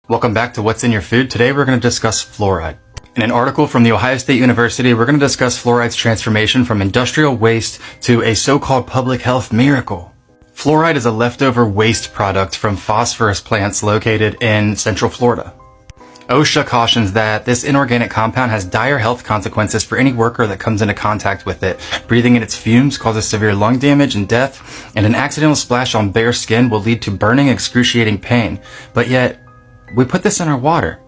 Welcome back to What's in Your Food. Today we're going to discuss fluoride. In an article from The Ohio State University, we're going to discuss fluoride's transformation from industrial waste to a so-called public health miracle. Fluoride is a leftover waste product from phosphorus plants located in Central Florida. OSHA cautions that this inorganic compound has dire health consequences for any worker that comes into contact with it. Breathing in its fumes causes severe lung damage and death, and an accidental splash on bare skin will lead to burning, excruciating pain. But yet, we put this in our water.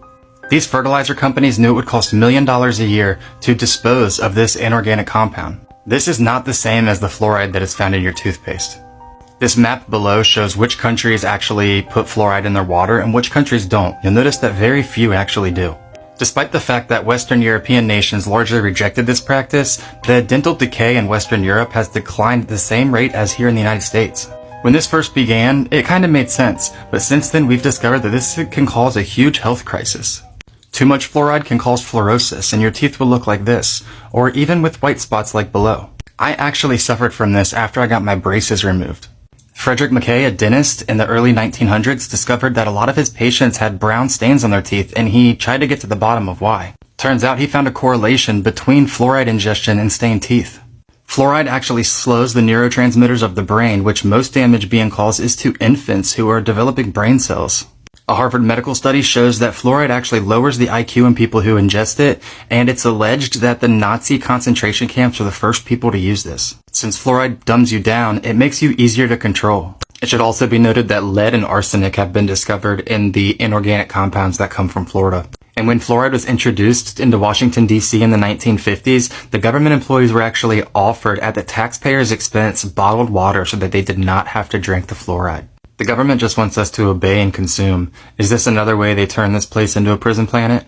These fertilizer companies knew it would cost $1 million a year to dispose of this inorganic compound. This is not the same as the fluoride that is found in your toothpaste. This map below shows which countries actually put fluoride in their water and which countries don't. You'll notice that very few actually do. Despite the fact that Western European nations largely rejected this practice, the dental decay in Western Europe has declined at the same rate as here in the United States. When this first began, it kind of made sense, but since then we've discovered that this can cause a huge health crisis. Too much fluoride can cause fluorosis, and your teeth will look like this, or even with white spots like below. I actually suffered from this after I got my braces removed. Frederick Mackay, a dentist in the early 1900s, discovered that a lot of his patients had brown stains on their teeth, and he tried to get to the bottom of why. Turns out he found a correlation between fluoride ingestion and stained teeth. Fluoride actually slows the neurotransmitters of the brain, which most damage being caused is to infants who are developing brain cells. A Harvard medical study shows that fluoride actually lowers the IQ in people who ingest it, and it's alleged that the Nazi concentration camps were the first people to use this. Since fluoride dumbs you down, it makes you easier to control. It should also be noted that lead and arsenic have been discovered in the inorganic compounds that come from Florida. And when fluoride was introduced into Washington, D.C. in the 1950s, the government employees were actually offered at the taxpayers' expense bottled water so that they did not have to drink the fluoride. The government just wants us to obey and consume. Is this another way they turn this place into a prison planet?